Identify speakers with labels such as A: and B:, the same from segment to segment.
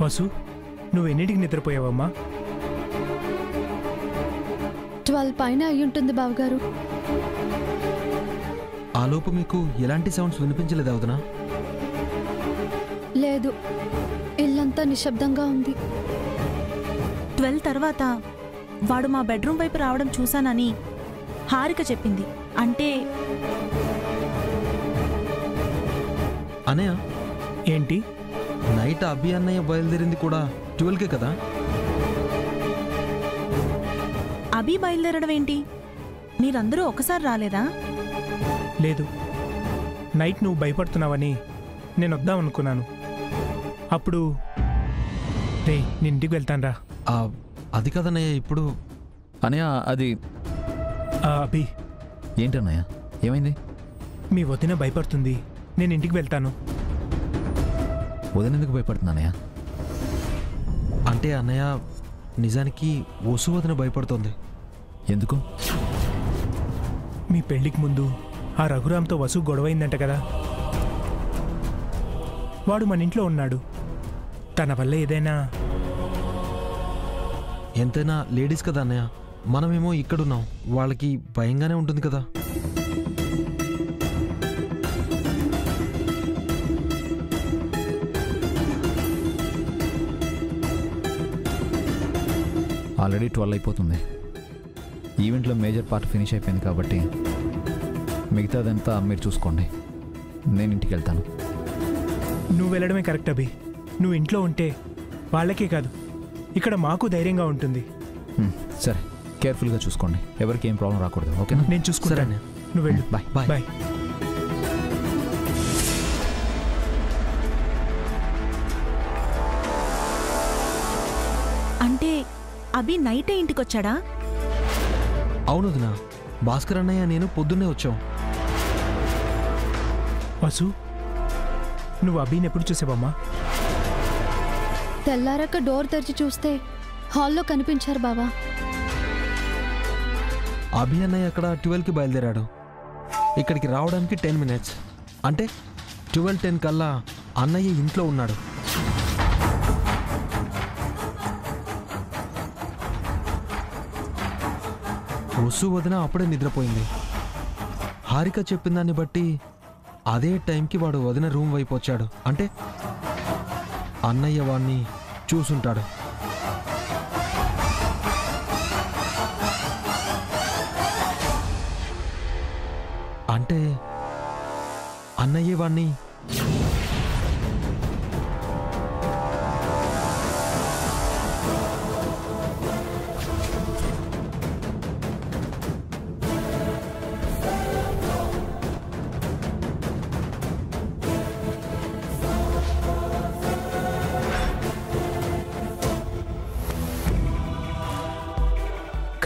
A: వసు, నువ్వు ఎన్నింటికి నిద్రపోయావమ్మా?
B: 12 పైన అయ్యుంటుంది బావగారు.
C: ఆలోపు మీకు ఎలాంటి సౌండ్స్ వినిపించలేదు వదినా?
B: లేదు, ఇల్లంతా నిశ్శబ్దంగా ఉంది.
D: 12 తర్వాత వాడు మా బెడ్రూమ్ వైపు రావడం చూశానని హారిక చెప్పింది. అంటే
C: అనయ్య,
A: ఏంటి?
C: నైట్ అభి అన్నయ్య బయలుదేరింది కూడా 12కే కదా?
D: అభి బయలుదేరడం ఏంటి? మీరందరూ ఒకసారి రాలేదా?
A: లేదు, నైట్ నువ్వు భయపడుతున్నావని నేను వద్దామనుకున్నాను. అప్పుడు రే నేను ఇంటికి వెళ్తాను రా.
C: అది కదన్నయ్య, ఇప్పుడు
E: అనయ్య అది
A: అభి.
E: ఏంటన్నయ్య, ఏమైంది?
A: మీ వదిన భయపడుతుంది, నేను ఇంటికి వెళ్తాను.
E: వదిన ఎందుకు భయపడుతుంది అన్నయ్య?
C: అంటే అన్నయ్య, నిజానికి వసు వదిన భయపడుతోంది.
E: ఎందుకు?
A: మీ పెళ్లికి ముందు ఆ రఘురామ్తో వసు గొడవైందంట కదా. వాడు మన ఇంట్లో ఉన్నాడు. తన వల్ల ఏదైనా
C: ఎంతైనా లేడీస్ కదా అన్నయ్య, మనమేమో ఇక్కడున్నాం, వాళ్ళకి భయంగానే ఉంటుంది కదా.
E: ఆల్రెడీ 12 అయిపోతుంది. ఈవెంట్లో మేజర్ పార్ట్ ఫినిష్ అయిపోయింది కాబట్టి మిగతాదంతా మీరు చూసుకోండి. నేను ఇంటికి వెళ్తాను.
A: నువ్వు వెళ్ళడమే కరెక్ట్ అభి. నువ్వు ఇంట్లో ఉంటే వాళ్ళకే కాదు, ఇక్కడ మాకు ధైర్యంగా ఉంటుంది.
E: సరే, కేర్ఫుల్గా చూసుకోండి, ఎవరికి ఏం ప్రాబ్లం రాకూడదు. ఓకేనా?
A: నేను చూసుకుంటాను. నువ్వు వెళ్ళు.
E: Bye
C: bye
A: bye.
D: అంటే అభి నైటే ఇంటికొచ్చాడా?
C: అవును వదినా, భాస్కర్ అన్నయ్య నేను పొద్దున్నే వచ్చాం.
A: వసు, నువ్వు అభిని ఎప్పుడు చూసావమ్మా?
B: తెల్లారక డోర్ తెరిచి చూస్తే హాల్లో కనిపించారు బావా.
C: అభి అన్నయ్య అక్కడ 12కి బయలుదేరాడు. ఇక్కడికి రావడానికి 10 minutes, అంటే 12:10 కల్లా అన్నయ్య ఇంట్లో ఉన్నాడు. వసు వదిన అప్పుడే నిద్రపోయింది. హారిక చెప్పిన దాన్ని బట్టి అదే టైంకి వాడు వదిన రూమ్ వైపు వచ్చాడు. అంటే అన్నయ్య వాణ్ణి చూసుంటాడు. అంటే అన్నయ్య వాణ్ణి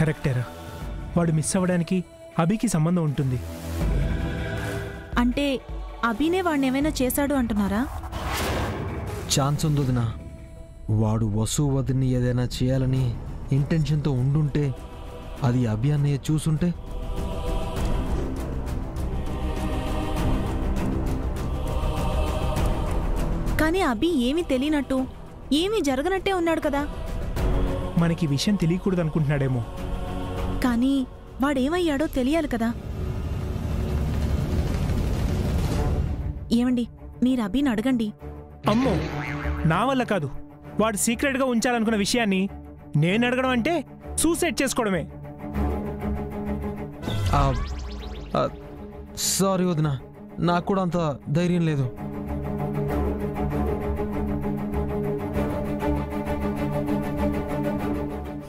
A: కరెక్టేరా. వాడు మిస్ అవ్వడానికి అభికి సంబంధం ఉంటుంది.
D: అంటే అభినే వాడిని ఏమైనా చేశాడు అంటున్నారా?
C: ఛాన్స్ ఉంది వదినా. వాడు వసు వదిన్ని ఏదైనా చేయాలని ఇంటెన్షన్తో ఉండుంటే, అది అభి అన్నయ్య చూసుంటే.
D: కానీ అభి ఏమీ తెలియనట్టు, ఏమీ జరగనట్టే ఉన్నాడు కదా.
A: మనకి విషయం తెలియకూడదు అనుకుంటున్నాడేమో.
D: కానీ వాడేమయ్యాడో తెలియాలి కదా. ఏమండి, మీరు అభిని అడగండి.
A: అమ్మో, నా వల్ల కాదు. వాడు సీక్రెట్గా ఉంచాలనుకున్న విషయాన్ని నేను అడగడం అంటే సూసైడ్ చేసుకోవడమే.
C: సారీ వదినా, నాకు కూడా అంత ధైర్యం లేదు.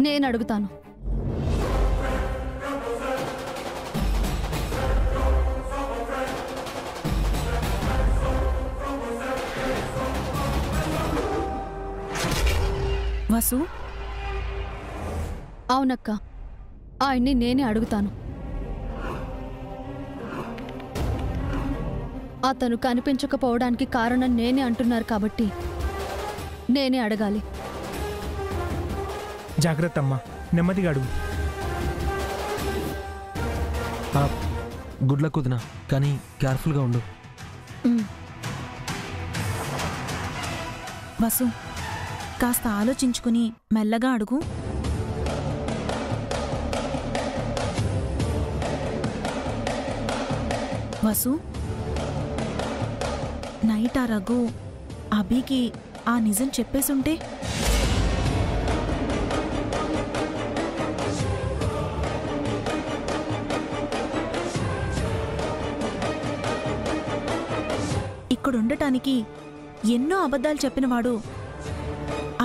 B: నేను అడుగుతాను.
D: వసు,
B: అవునక్క, ఆయన్ని నేనే అడుగుతాను. అతను కనిపించకపోవడానికి కారణం నేనే అంటున్నారు కాబట్టి నేనే అడగాలి.
A: జాగ్రత్త అమ్మా, నెమ్మదిగా అడుగు.
C: గుడ్ లక్ వదినా, కానీ కేర్ఫుల్గా ఉండు.
D: వసు, కాస్త ఆలోచించుకుని మెల్లగా అడుగు. వసు, నైట్ ఆ రఘు అభికి ఆ నిజం చెప్పేసుంటే? ఇక్కడుండటానికి ఎన్నో అబద్ధాలు చెప్పినవాడు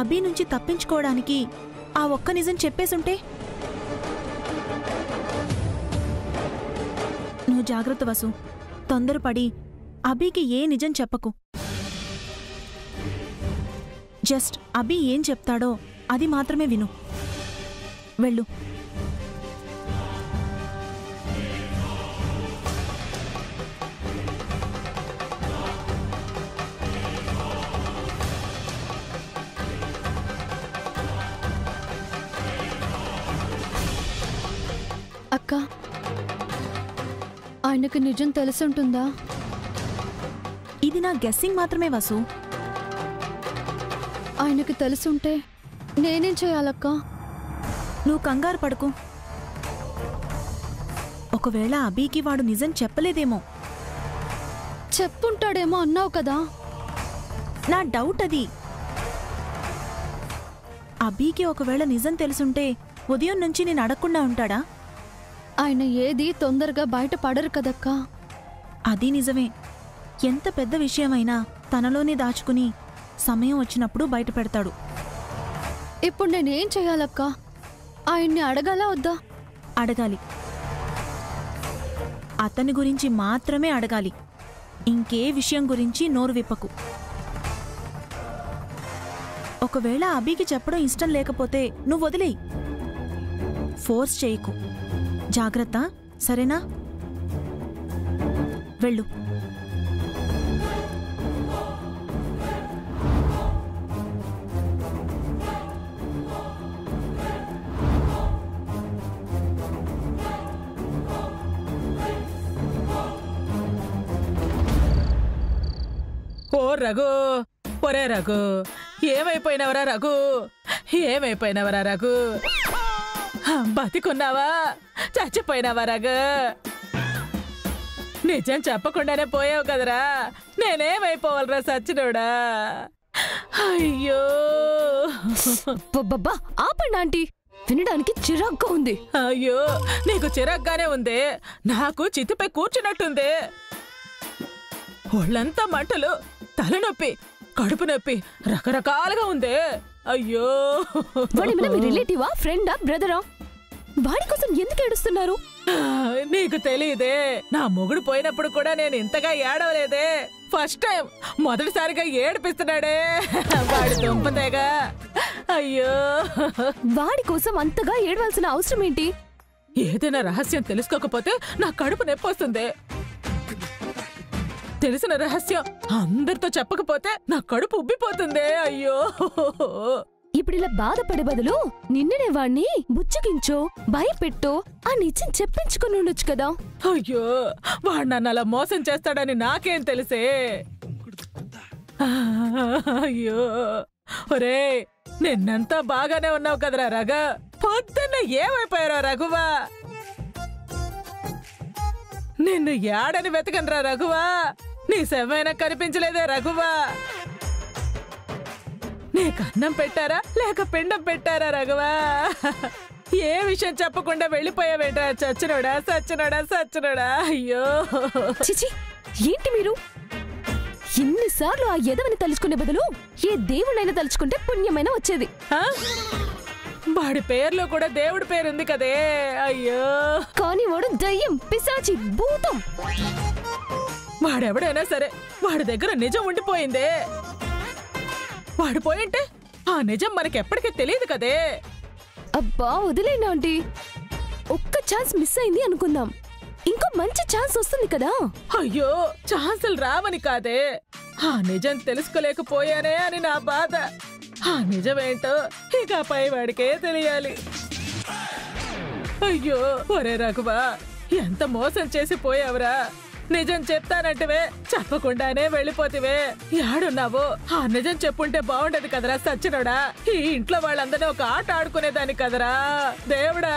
D: అభి నుంచి తప్పించుకోవడానికి ఆ ఒక్క నిజం చెప్పేసుంటే? నువ్వు జాగ్రత్త వసు, తొందరపడి అభికి ఏ నిజం చెప్పకు. జస్ట్ అభి ఏం చెప్తాడో అది మాత్రమే విను. వెళ్ళు.
B: అక్క, ఆయనకు నిజం తెలుసుంటుందా?
D: ఇది నా గెస్సింగ్ మాత్రమే వసు.
B: ఆయనకు తెలుసుంటే నేనేం చేయాలక్క?
D: నువ్వు కంగారు పడుకు. ఒకవేళ అభికి వాడు నిజం చెప్పలేదేమో.
B: చెప్పుంటాడేమో అన్నావు కదా.
D: నా డౌట్ అది. అభికి ఒకవేళ నిజం తెలుసుంటే ఉదయం నుంచి నేను అడగకుండా ఉంటాడా?
B: ఆయన ఏది తొందరగా బయట పడరు కదక్కా.
D: అది నిజమే. ఎంత పెద్ద విషయమైనా తనలోనే దాచుకుని సమయం వచ్చినప్పుడు బయట పెడతాడు.
B: ఇప్పుడు నేనేం చేయాలక్క? ఆయన్ని అడగాలా వద్దా?
D: అడగాలి. అతని గురించి మాత్రమే అడగాలి. ఇంకే విషయం గురించి నోరు విప్పకు. ఒకవేళ అభికి చెప్పడం ఇష్టం లేకపోతే నువ్వు వదిలేయి. ఫోర్స్ చేయకు. జాగ్రత్త, సరేనా? వెళ్ళు.
F: ఓ రఘు, ఒరే రఘు, ఏమైపోయినవరా రఘు? ఏమైపోయినవరా రఘు? బతికున్నావా చచ్చిపోయినావా రఘు? నిజం చెప్పకుండానే పోయావు కదరా. నేనేమైపోవాలరా సచ్చినోడా? అయ్యో
B: బబ్బా, ఆపండి ఆంటీ, వినడానికి చిరాగ్గా ఉంది.
F: అయ్యో, నీకు చిరాగ్గానే ఉంది, నాకు చితిపై కూర్చున్నట్టుంది. ఒళ్ళంతా మంటలు, తలనొప్పి, కడుపు నొప్పి రకరకాలుగా ఉంది. అయ్యో,
B: వాడేమైనా మీ రిలేటివా, ఫ్రెండా, బ్రదరా? వాడి కోసం ఎందుకు ఏడుస్తున్నారు?
F: నీకు తెలియదే, నా మొగుడు పోయినప్పుడు కూడా నేను ఇంతగా ఏడవలేదే. ఫస్ట్ టైం, మొదటిసారిగా ఏడిపిస్తున్నాడే వాడి దుంపతేగా. అయ్యో,
B: వాడి కోసం అంతగా ఏడవలసిన అవసరం ఏంటి?
F: ఏదైనా రహస్యం తెలుసుకోకపోతే నా కడుపు నొప్పి వస్తుంది. తెలిసిన రహస్యం అందరితో చెప్పకపోతే నా కడుపు ఉబ్బిపోతుంది. అయ్యో,
B: ఇప్పుడు ఇలా బాధపడే బదులు నిన్ననే వాణ్ణి బుచ్చగించో, భయపెట్టో, ఆ నిజం చెప్పించుకుని ఉండొచ్చు కదా.
F: అయ్యో, వాడు నన్ను అలా మోసం చేస్తాడని నాకేం తెలిసే. అయ్యో, ఒరే, నిన్నంతా బాగానే ఉన్నావు కదరా రఘ. పొద్దున్న ఏమైపోయారా రఘువా? నిన్ను ఏడని వెతకనరా రఘువా? నీ శవమైనా కనిపించలేదే రఘువా? నీకు అన్నం పెట్టారా లేక పిండం పెట్టారా రఘువా? ఏ విషయం చెప్పకుండా వెళ్ళిపోయావేంట్రా చచ్చినోడా, సచ్చినోడా, సచ్చినోడా? అయ్యో,
B: చిచి, ఏంటి మీరు? ఎన్నిసార్లు ఆ ఎదవని తలుచుకునే బదులు ఏ దేవుడైనా తలుచుకుంటే పుణ్యమైనా వచ్చేది.
F: వాడి పేర్లో కూడా దేవుడి పేరుంది కదే. అయ్యో,
B: కానీ వాడు దయ్యం, పిశాచి, భూతం.
F: వాడెవడైనా సరే వాడి దగ్గర నిజం ఉండిపోయిందే. వాడు పోయింటే ఆ నిజం మనకెప్పటికీ తెలియదు కదే.
B: అబ్బా వదిలేనా ఆంటీ, ఒక్క ఛాన్స్ మిస్ అయింది అనుకుందాం, ఇంకో మంచి ఛాన్స్ వస్తుంది కదా.
F: అయ్యో, ఛాన్సులు రావని కాదే, ఆ నిజం తెలుసుకోలేకపోయానే అని నా బాధ. ఆ నిజమేంటో ఇక పై వాడికే తెలియాలి. అయ్యో, ఒరే రఘువా, ఎంత మోసం చేసి పోయావురా. నిజం చెప్తానంటివే, చెప్పకుండానే వెళ్ళిపోతివే. యాడున్నావు? ఆ నిజం చెప్పుంటే బాగుండేది కదరా సచ్చినోడా. ఈ ఇంట్లో వాళ్ళందరినీ ఒక ఆట ఆడుకునేదాన్ని కదరా దేవుడా.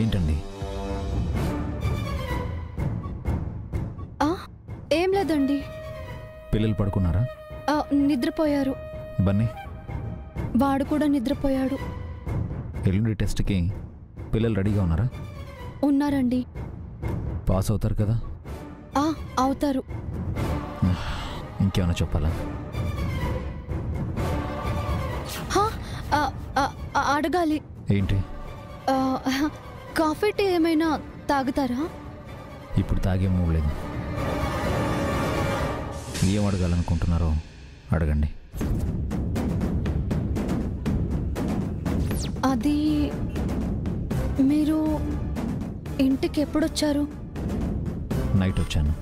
E: ఏంటండి?
B: ఏం లేదండి.
E: పిల్లలు పడుకున్నారా?
B: నిద్రపోయారు.
E: బన్నీ
B: వాడు కూడా నిద్రపోయాడు.
E: ఎల్లుండి టెస్ట్కి పిల్లలు రెడీగా ఉన్నారా?
B: ఉన్నారండి.
E: పాస్ అవుతారు కదా?
B: అవుతారు.
E: ఇంకేమైనా చెప్పాలా?
B: అడగాలి.
E: ఏంటి?
B: కాఫీ టీ ఏమైనా తాగుతారా?
E: ఇప్పుడు తాగే మూడ్ లేదు. ఏం అడగాలనుకుంటున్నారో అడగండి.
B: అది మీరు ఇంటికి ఎప్పుడొచ్చారు?
E: నైట్ వచ్చాను.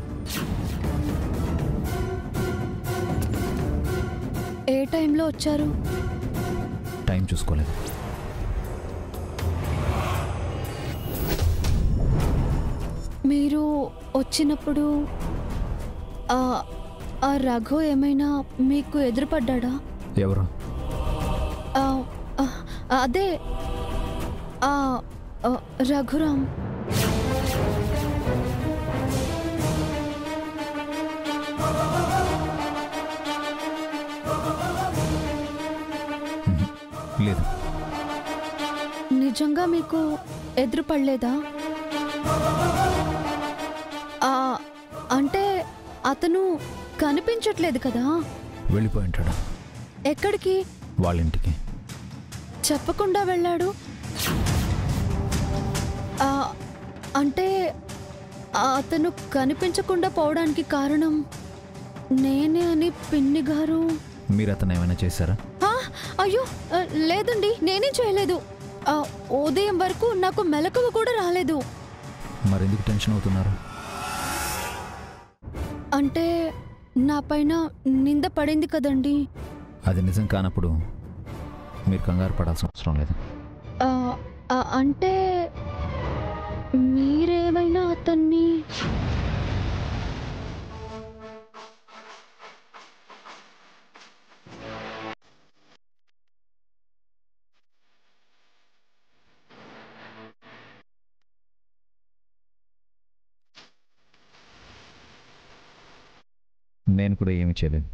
B: ఏ టైంలో వచ్చారు?
E: టైం చూసుకోలేదు.
B: మీరు వచ్చినప్పుడు ఆ రఘు ఏమైనా మీకు ఎదురుపడ్డా?
E: ఎవరు?
B: అదే రఘురాం.
E: లేదు.
B: నిజంగా మీకు ఎదురుపడలేదా? అంటే అతను కనిపించట్లేదు కదా?
E: వెళ్ళిపోయి ఉంటాడు.
B: ఎక్కడికి?
E: వాళ్ళ ఇంటికి.
B: చెప్పకుండా వెళ్ళాడు. అంటే అతను కనిపించకుండా పోవడానికి కారణం నేనే అని పిన్ని గారు.
E: మీరు అతను ఏమైనా చేశారా?
B: అయ్యో లేదండి, నేనేం చేయలేదు. ఉదయం వరకు నాకు మెలకువ కూడా రాలేదు.
E: మరెందుకు టెన్షన్ అవుతున్నారు?
B: అంటే నా పైన నింద పడింది కదండి.
E: అది నిజం కానప్పుడు మీరు కంగారు పడాల్సిన అవసరం లేదు.
B: అంటే మీరేమైనా అతన్ని
E: నేను కూడా ఏమి చేయలేదు.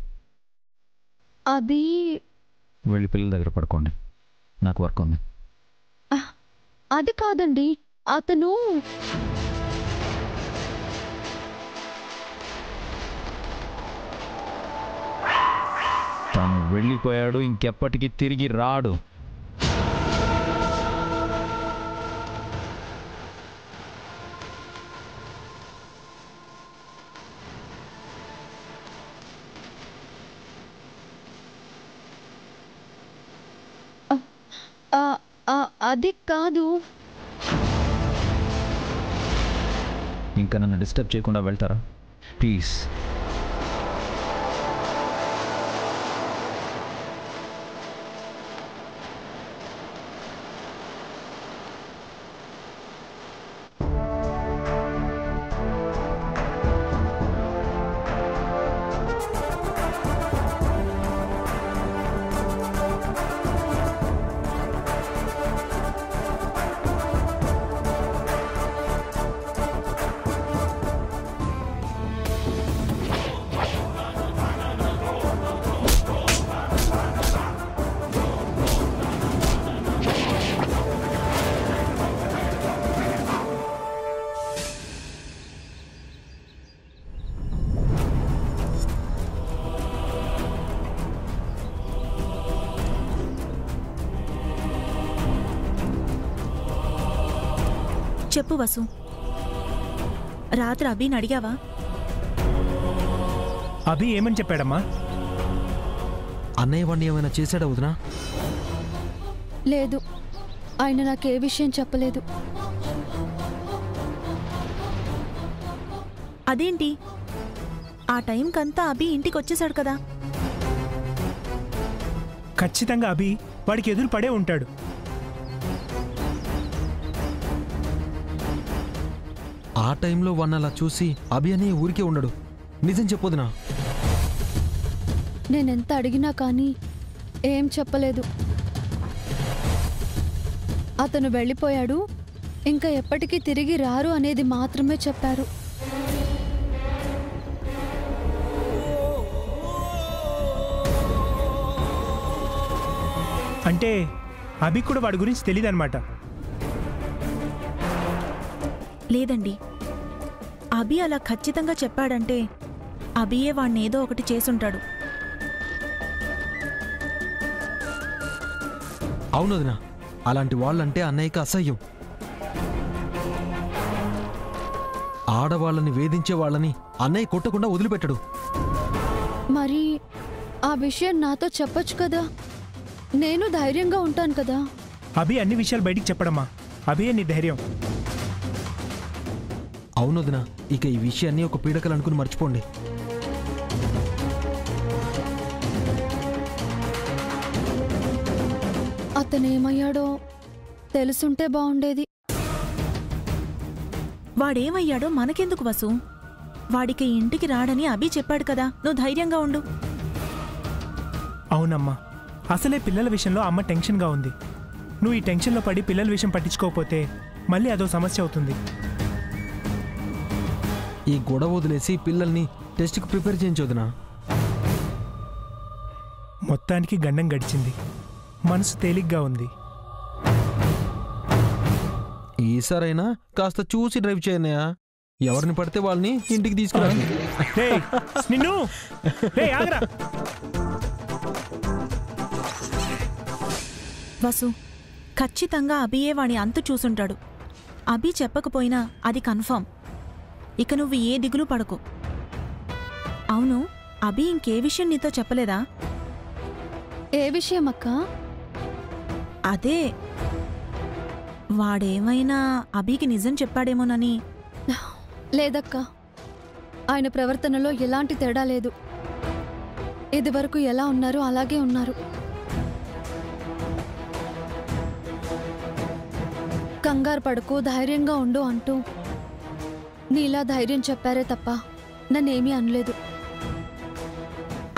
B: అది
E: వెళ్ళి పిల్లల దగ్గర పడుకోండి, నాకు వర్క్ ఉంది.
B: అది కాదండి, అతను
E: తను వెళ్ళిపోయాడు, ఇంకెప్పటికీ తిరిగి రాడు.
B: అది కాదు.
E: ఇంకా నన్ను డిస్టర్బ్ చేయకుండా వెళ్తారా ప్లీజ్?
D: చెప్పు వసు, రాత్రి అభిని అడిగావా?
A: అభి ఏమని చెప్పాడమ్మా?
C: అన్నయ్య వాడిని ఏమైనా చేశాడా వదినా?
B: లేదు, ఆయన నాకే విషయం చెప్పలేదు.
D: అదేంటి, ఆ టైంకంతా అభి ఇంటికి వచ్చేసాడు కదా.
A: ఖచ్చితంగా అభి వాడికి ఎదురు పడే ఉంటాడు.
C: ఆ టైంలో వాడిని అలా చూసి అభి అని ఊరికే ఉండడు. నిజం చెప్పొదినా?
B: నేనెంత అడిగినా కానీ ఏం చెప్పలేదు. అతను వెళ్ళిపోయాడు, ఇంకా ఎప్పటికీ తిరిగి రారు అనేది మాత్రమే చెప్పారు.
A: అంటే అభి కూడా వాడి గురించి తెలియదన్నమాట.
D: లేదండి, అభి అలా ఖచ్చితంగా చెప్పాడంటే అభియే వాణ్ణి ఏదో ఒకటి చేసుంటాడు.
C: అవును వదినా, అలాంటి వాళ్ళంటే అన్నయ్యకి అసహ్యం. ఆడవాళ్ళని వేధించే వాళ్ళని అన్నయ్య కొట్టకుండా వదిలిపెట్టడు.
B: మరి ఆ విషయం నాతో చెప్పొచ్చు కదా, నేను ధైర్యంగా ఉంటాను కదా.
A: అభి అన్ని విషయాలు బయటికి చెప్పడమ్మా. అభియే నీ ధైర్యం.
C: అవును వదినా, ఇక ఈ విషయాన్ని ఒక పీడకలు అనుకుని మర్చిపోండి.
B: అతనేమయ్యాడో తెలుసుంటే బాగుండేది.
D: వాడేమయ్యాడో మనకెందుకు వసు? వాడికి ఇంటికి రాడని అభి చెప్పాడు కదా, నువ్వు ధైర్యంగా ఉండు.
A: అవునమ్మా, అసలే పిల్లల విషయంలో అమ్మ టెన్షన్గా ఉంది. నువ్వు ఈ టెన్షన్లో పడి పిల్లల విషయం పట్టించుకోకపోతే మళ్ళీ అదో సమస్య అవుతుంది.
C: ఈ గొడవ వదిలేసి పిల్లల్ని టెస్ట్కి ప్రిపేర్ చేయించొదినా.
A: మొత్తానికి గండం గడిచింది, మనసు తేలిగ్గా ఉంది.
C: ఈసారైనా కాస్త చూసి డ్రైవ్ చేయనయా. ఎవరిని పడితే వాళ్ళని ఇంటికి తీసుకురా.
A: రేయ్, నిన్ను రేయ్, ఆగ్రా.
D: వసు, ఖచ్చితంగా అభియే వాడి అంతు చూసుంటాడు. అభి చెప్పకపోయినా అది కన్ఫర్మ్. ఇక నువ్వు ఏ దిగులు పడకు. అవును, అభి ఇంకే విషయం నీతో చెప్పలేదా?
B: ఏ విషయం అక్క?
D: అదే, వాడేమైనా అభికి నిజం చెప్పాడేమోనని.
B: లేదక్క, ఆయన ప్రవర్తనలో ఎలాంటి తేడా లేదు. ఇదివరకు ఎలా ఉన్నారో అలాగే ఉన్నారు. కంగారు పడకు, ధైర్యంగా ఉండు అంటూ నీలా ధైర్యం చెప్పారే తప్ప నన్నేమీ అనలేదు.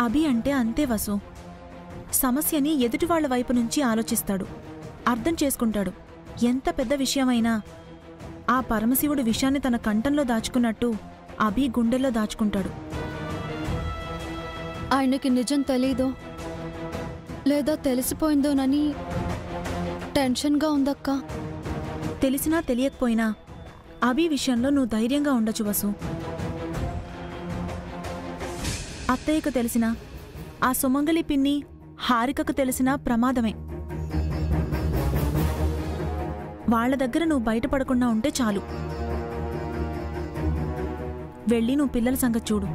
D: అభి అంటే అంతే వసు, సమస్యని ఎదుటివాళ్ల వైపు నుంచి ఆలోచిస్తాడు, అర్థం చేసుకుంటాడు. ఎంత పెద్ద విషయమైనా ఆ పరమశివుడు విషయాన్ని తన కంఠంలో దాచుకున్నట్టు అభి గుండెల్లో దాచుకుంటాడు.
B: ఆయనకి నిజం తెలీదో లేదా తెలిసిపోయిందోనని టెన్షన్గా ఉందక్క.
D: తెలిసినా తెలియకపోయినా అభి విషయంలో నువ్వు ధైర్యంగా ఉండొచ్చు వసు. అత్తయ్యకు తెలిసినా, ఆ సుమంగలి పిన్ని హారికకు తెలిసినా ప్రమాదమే. వాళ్ల దగ్గర నువ్వు బయటపడకుండా ఉంటే చాలు. వెళ్ళి నువ్వు పిల్లల సంగతి చూడు.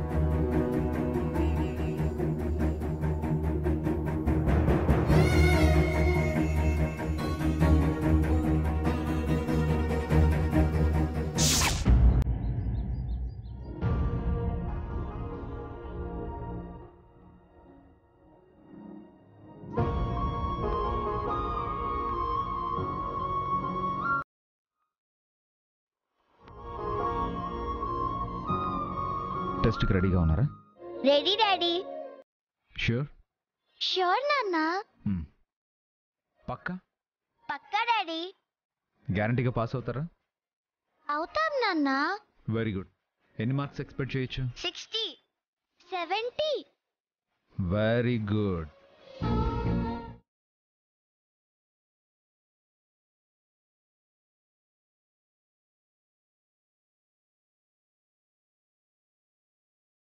E: టెస్ట్కి రెడీగా ఉన్నారా?
G: Ready daddy.
E: ష్యూర్?
G: ష్యూర్ నాన్న.
E: పక్కా?
G: పక్కా డాడీ.
E: గ్యారంటీగా పాస్ అవుతారా?
G: అవుతాం నాన్న.
E: Very good. ఎన్ని మార్క్స్ ఎక్స్పెక్ట్ చేయొచ్చు?
G: 60, 70.
E: Very good.